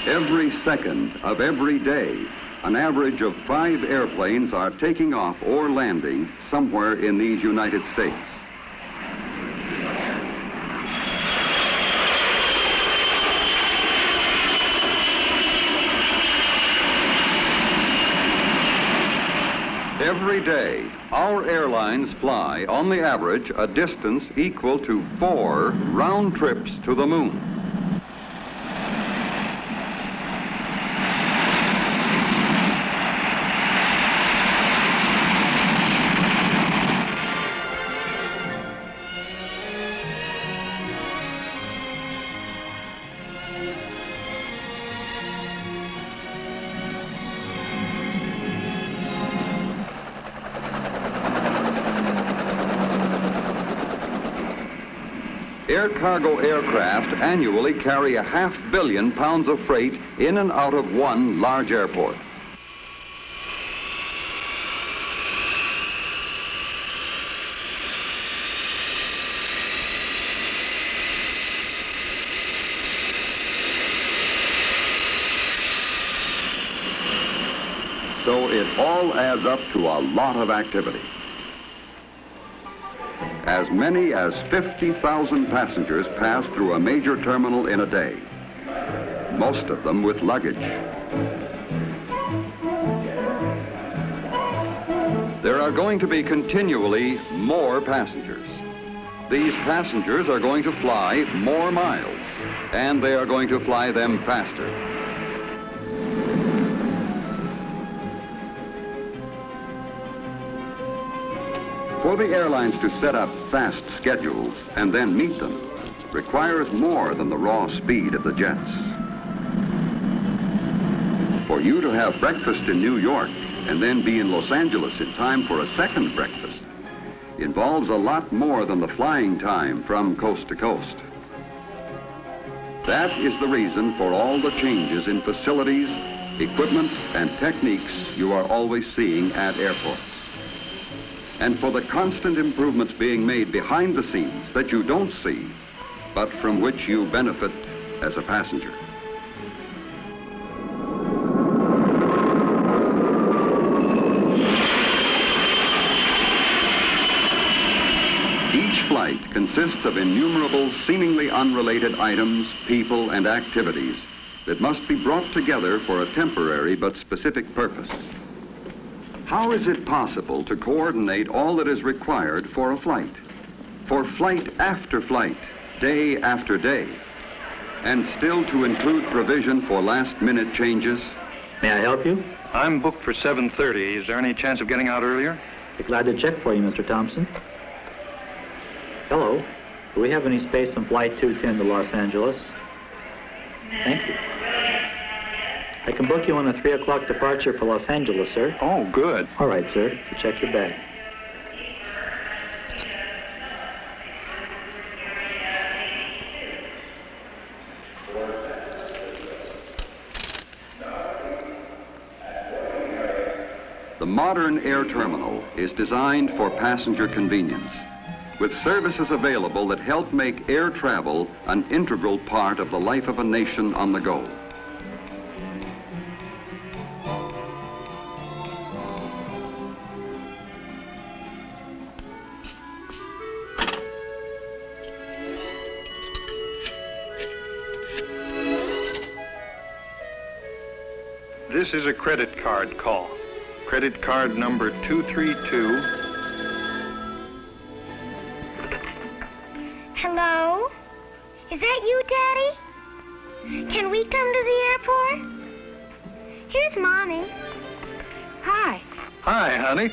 Every second of every day, an average of 5 airplanes are taking off or landing somewhere in these United States. Every day, our airlines fly, on the average, a distance equal to 4 round trips to the moon. Air cargo aircraft annually carry 500 million pounds of freight in and out of one large airport. So it all adds up to a lot of activity. As many as 50,000 passengers pass through a major terminal in a day, most of them with luggage. There are going to be continually more passengers. These passengers are going to fly more miles, and they are going to fly them faster. For the airlines to set up fast schedules and then meet them requires more than the raw speed of the jets. For you to have breakfast in New York and then be in Los Angeles in time for a second breakfast involves a lot more than the flying time from coast to coast. That is the reason for all the changes in facilities, equipment, and techniques you are always seeing at airports. And for the constant improvements being made behind the scenes that you don't see, but from which you benefit as a passenger. Each flight consists of innumerable, seemingly unrelated items, people, and activities that must be brought together for a temporary but specific purpose. How is it possible to coordinate all that is required for a flight, for flight after flight, day after day, and still to include provision for last-minute changes? May I help you? I'm booked for 7:30. Is there any chance of getting out earlier? Be glad to check for you, Mr. Thompson. Hello. Do we have any space on Flight 210 to Los Angeles? Thank you. I can book you on a 3 o'clock departure for Los Angeles, sir. Oh, good. All right, sir. So check your bag. The modern air terminal is designed for passenger convenience, with services available that help make air travel an integral part of the life of a nation on the go. This is a credit card call. Credit card number 232. Hello? Is that you, Daddy? Can we come to the airport? Here's Mommy. Hi. Hi, honey.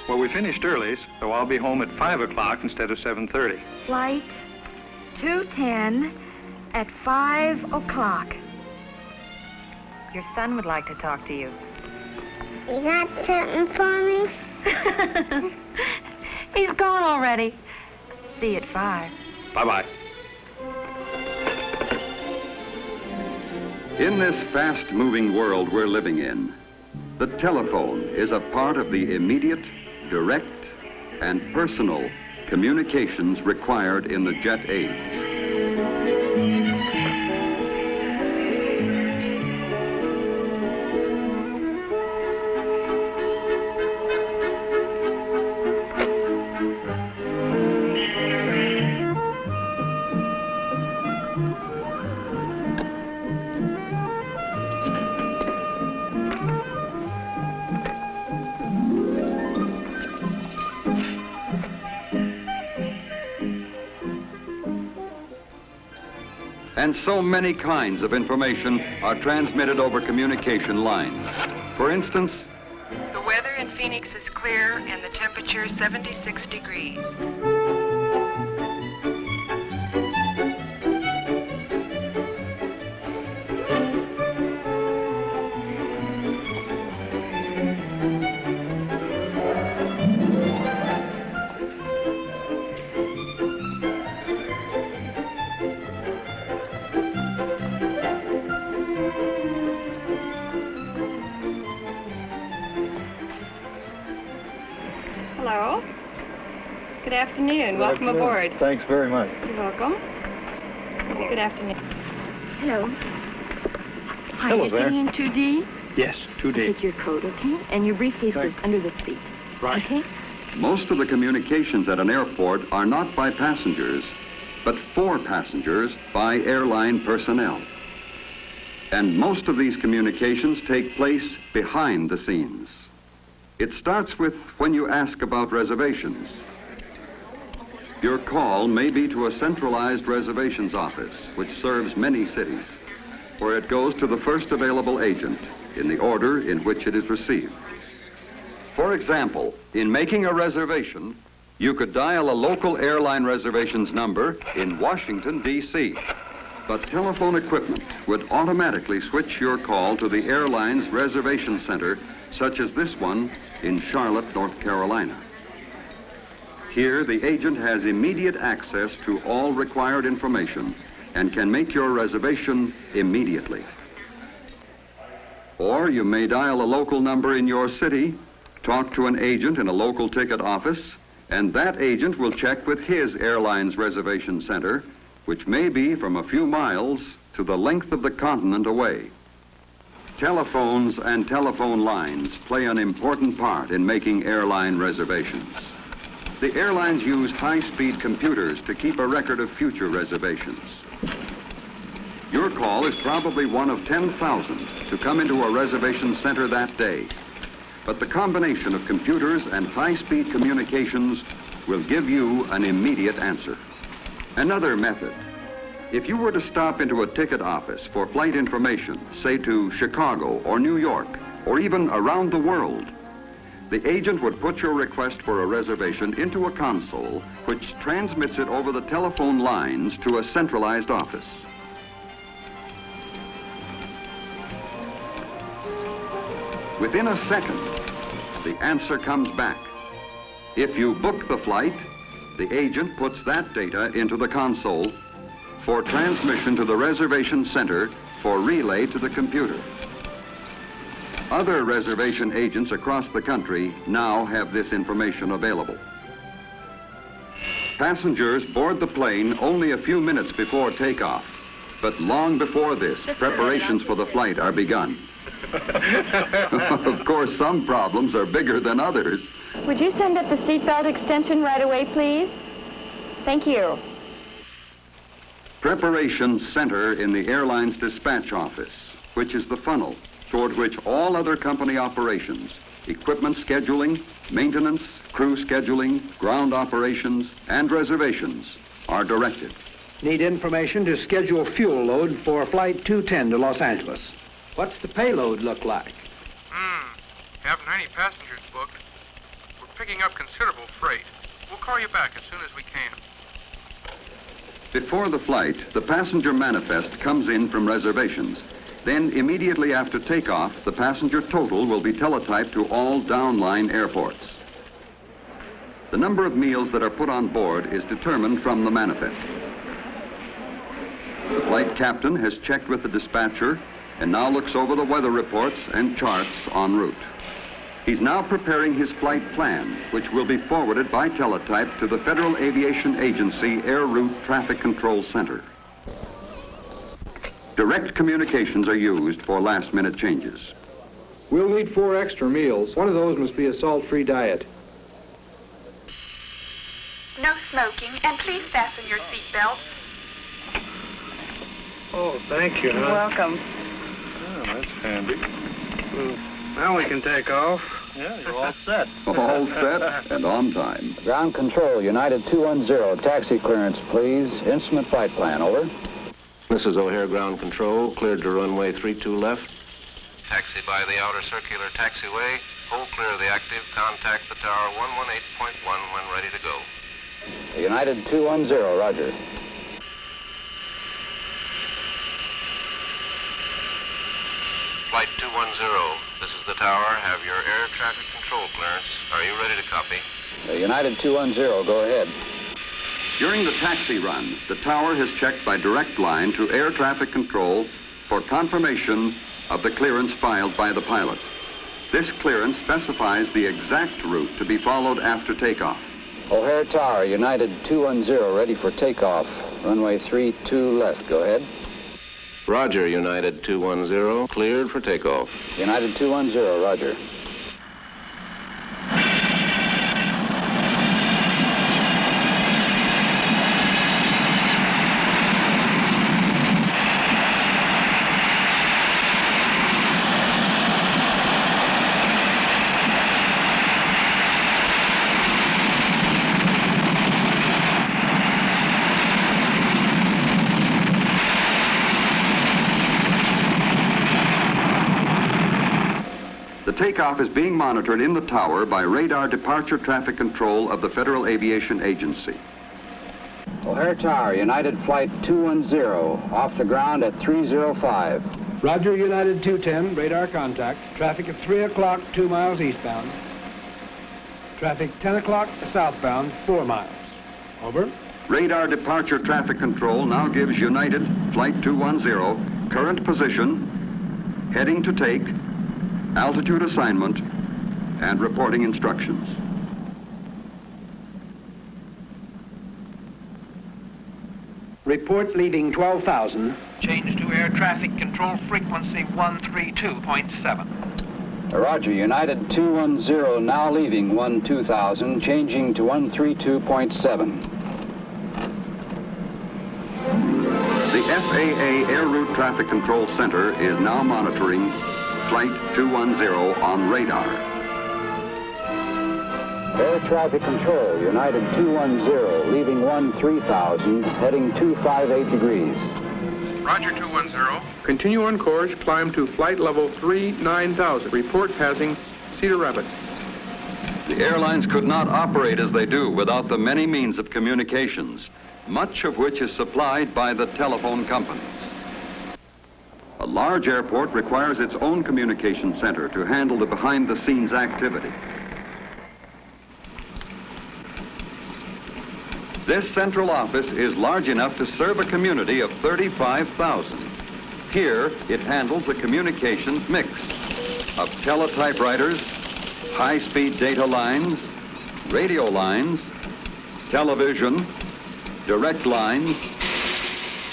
Well, we finished early, so I'll be home at 5 o'clock instead of 7:30. Flight 210 at 5 o'clock. Your son would like to talk to you. You got something for me? He's gone already. See you at 5. Bye-bye. In this fast-moving world we're living in, the telephone is a part of the immediate, direct, and personal communications required in the jet age. And so many kinds of information are transmitted over communication lines. For instance, the weather in Phoenix is clear and the temperature 76 degrees. Hello. Good afternoon. Welcome aboard. Thanks very much. You're welcome. Good afternoon. Hello. Hi, Hello you're there. sitting in 2D? Yes, 2D. Take your coat, okay? And your briefcase goes Thanks. under the seat. Right. Okay? most of the communications at an airport are not by passengers, but for passengers by airline personnel. And most of these communications take place behind the scenes. It starts with when you ask about reservations. Your call may be to a centralized reservations office, which serves many cities, where it goes to the first available agent in the order in which it is received. For example, in making a reservation, you could dial a local airline reservations number in Washington, D.C., but telephone equipment would automatically switch your call to the airline's reservation center, such as this one in Charlotte, North Carolina. Here, the agent has immediate access to all required information and can make your reservation immediately. Or you may dial a local number in your city, talk to an agent in a local ticket office, and that agent will check with his airline's reservation center, which may be from a few miles to the length of the continent away. Telephones and telephone lines play an important part in making airline reservations. The airlines use high-speed computers to keep a record of future reservations. Your call is probably one of 10,000 to come into a reservation center that day. But the combination of computers and high-speed communications will give you an immediate answer. Another method. If you were to stop into a ticket office for flight information, say to Chicago or New York, or even around the world, the agent would put your request for a reservation into a console, which transmits it over the telephone lines to a centralized office. Within a second, the answer comes back. If you book the flight, the agent puts that data into the console for transmission to the reservation center for relay to the computer. Other reservation agents across the country now have this information available. Passengers board the plane only a few minutes before takeoff, but long before this, preparations for the flight are begun. Of course, some problems are bigger than others. Would you send up the seatbelt extension right away, please? Thank you. Preparations center in the airline's dispatch office, which is the funnel toward which all other company operations, equipment scheduling, maintenance, crew scheduling, ground operations, and reservations are directed. Need information to schedule fuel load for Flight 210 to Los Angeles. What's the payload look like? Haven't any passengers booked. We're picking up considerable freight. We'll call you back as soon as we can. Before the flight, the passenger manifest comes in from reservations. Then, immediately after takeoff, the passenger total will be teletyped to all downline airports. The number of meals that are put on board is determined from the manifest. The flight captain has checked with the dispatcher and now looks over the weather reports and charts en route. He's now preparing his flight plan, which will be forwarded by teletype to the Federal Aviation Agency Air Route Traffic Control Center. Direct communications are used for last-minute changes. We'll need 4 extra meals. One of those must be a salt-free diet. No smoking, and please fasten your seatbelt. Oh, thank you. You're welcome. Oh, that's handy. Now we can take off. Yeah, you're all set. All set and on time. Ground control, United 210. Taxi clearance, please. Instrument flight plan, over. This is O'Hare Ground Control, cleared to runway 32 left. Taxi by the outer circular taxiway. Hold clear of the active. Contact the tower 118.1 when ready to go. United 210, roger. Flight 210, this is the tower. Have your air traffic control clearance. Are you ready to copy? United 210, go ahead. During the taxi run, the tower has checked by direct line to air traffic control for confirmation of the clearance filed by the pilot. This clearance specifies the exact route to be followed after takeoff. O'Hare Tower, United 210, ready for takeoff. Runway 32 left, go ahead. Roger, United 210, cleared for takeoff. United 210, roger. The takeoff is being monitored in the tower by radar departure traffic control of the Federal Aviation Agency. O'Hare Tower, United Flight 210, off the ground at 305. Roger, United 210, radar contact. Traffic at 3 o'clock, 2 miles eastbound. Traffic 10 o'clock southbound, 4 miles. Over. Radar departure traffic control now gives United Flight 210 current position, heading to take, altitude assignment, and reporting instructions. Report leaving 12,000. Change to air traffic control frequency 132.7. Roger, United 210, now leaving 12,000, changing to 132.7. The FAA Air Route Traffic Control Center is now monitoring Flight 210 on radar. Air traffic control, United 210, leaving 13,000, heading 258 degrees. Roger, 210. Continue on course, climb to flight level 39,000. Report passing Cedar Rapids. The airlines could not operate as they do without the many means of communications, much of which is supplied by the telephone companies. A large airport requires its own communication center to handle the behind-the-scenes activity. This central office is large enough to serve a community of 35,000. Here, it handles a communications mix of teletypewriters, high-speed data lines, radio lines, television, direct lines,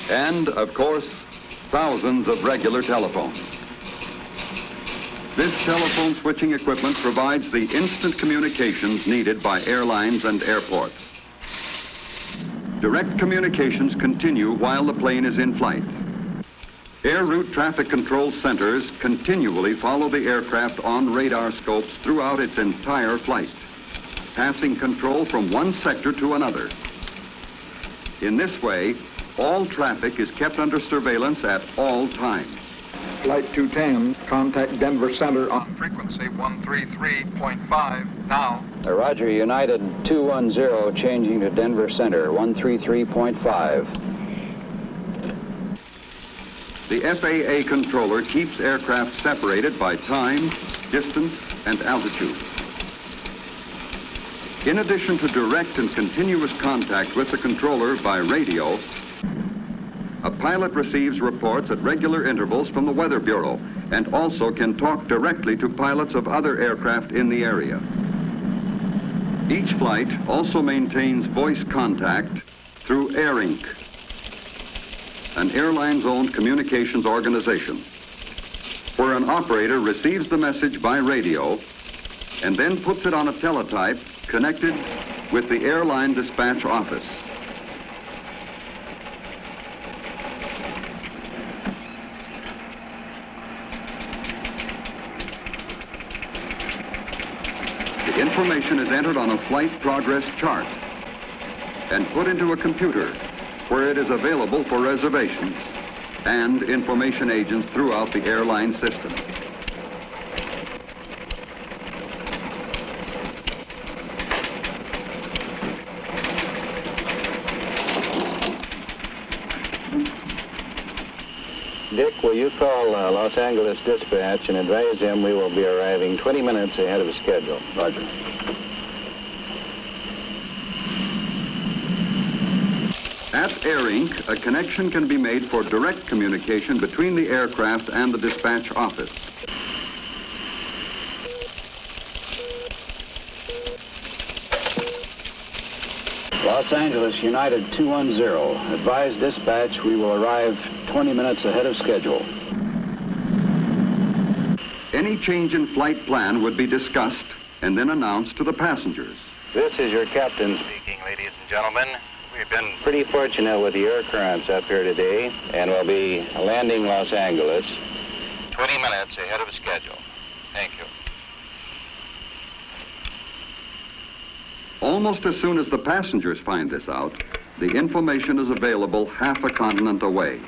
and, of course, thousands of regular telephones. This telephone switching equipment provides the instant communications needed by airlines and airports. Direct communications continue while the plane is in flight. Air route traffic control centers continually follow the aircraft on radar scopes throughout its entire flight, passing control from one sector to another. In this way, all traffic is kept under surveillance at all times. Flight 210, contact Denver Center on frequency 133.5 now. Roger, United 210, changing to Denver Center, 133.5. The FAA controller keeps aircraft separated by time, distance, and altitude. In addition to direct and continuous contact with the controller by radio, a pilot receives reports at regular intervals from the Weather Bureau and also can talk directly to pilots of other aircraft in the area. Each flight also maintains voice contact through AirInc, an airlines-owned communications organization, where an operator receives the message by radio and then puts it on a teletype connected with the airline dispatch office. The information is entered on a flight progress chart and put into a computer where it is available for reservations. and information agents throughout the airline system. Dick, will you call Los Angeles Dispatch and advise them we will be arriving 20 minutes ahead of schedule? Roger. At Air Inc., a connection can be made for direct communication between the aircraft and the dispatch office. Los Angeles United 210. Advise dispatch we will arrive 20 minutes ahead of schedule. Any change in flight plan would be discussed and then announced to the passengers. This is your captain speaking, ladies and gentlemen. We've been pretty fortunate with the air currents up here today, and we'll be landing Los Angeles 20 minutes ahead of schedule. Thank you. Almost as soon as the passengers find this out, the information is available half a continent away.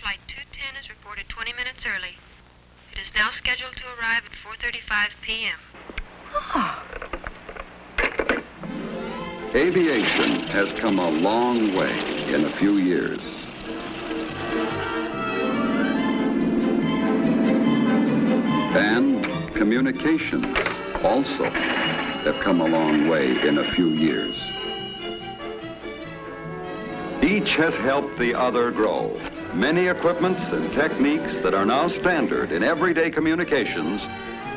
Flight 210 is reported 20 minutes early. It is now scheduled to arrive at 4:35 p.m. Aviation has come a long way in a few years. And communications also have come a long way in a few years. Each has helped the other grow. Many equipments and techniques that are now standard in everyday communications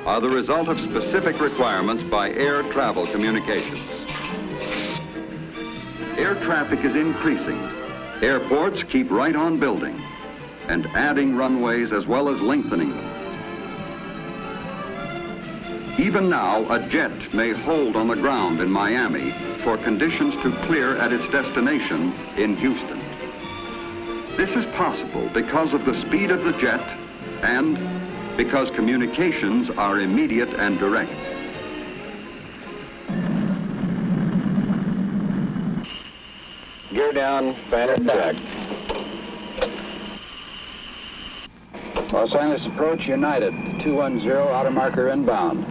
are the result of specific requirements by air travel communications. Air traffic is increasing. Airports keep right on building and adding runways as well as lengthening them. Even now, a jet may hold on the ground in Miami for conditions to clear at its destination in Houston. This is possible because of the speed of the jet and because communications are immediate and direct. Gear down, banner back. Los Angeles approach United 210, outer marker inbound.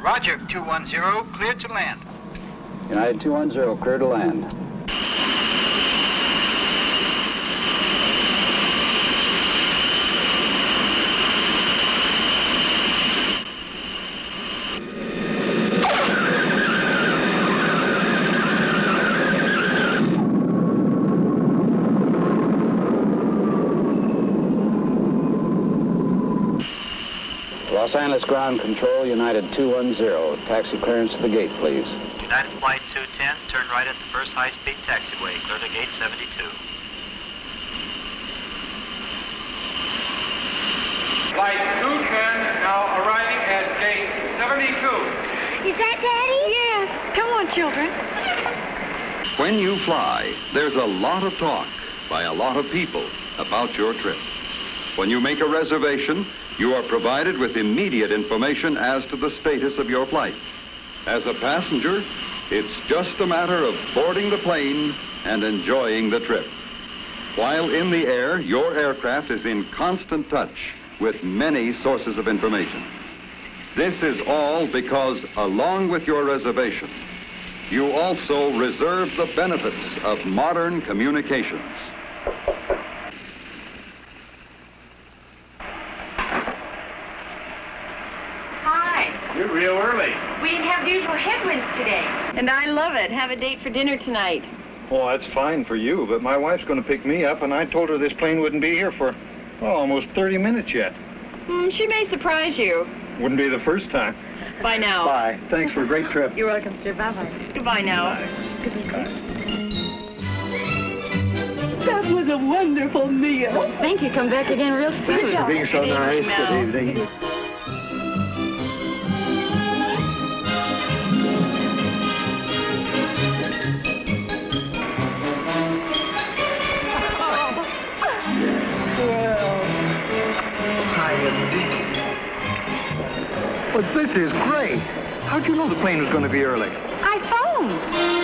Roger, 210, clear to land. United 210, clear to land. Los Angeles Ground Control, United 210. Taxi clearance to the gate, please. United Flight 210, turn right at the first high-speed taxiway. Clear to gate 72. Flight 210 now arriving at gate 72. Is that Daddy? Yes. Come on, children. When you fly, there's a lot of talk by a lot of people about your trip. When you make a reservation, you are provided with immediate information as to the status of your flight. As a passenger, it's just a matter of boarding the plane and enjoying the trip. While in the air, your aircraft is in constant touch with many sources of information. This is all because, along with your reservation, you also reserve the benefits of modern communications. You're real early. We didn't have the usual headwinds today. And I love it. Have a date for dinner tonight. Well, that's fine for you, but my wife's going to pick me up, and I told her this plane wouldn't be here for, almost 30 minutes yet. She may surprise you. Wouldn't be the first time. Bye now. Bye. Thanks for a great trip. You're welcome, sir. Bye-bye. Goodbye now. That was a wonderful meal. Thank you. Come back again real soon. Good job. Being so nice. Good evening. But this is great. How'd you know the plane was going to be early? I phoned.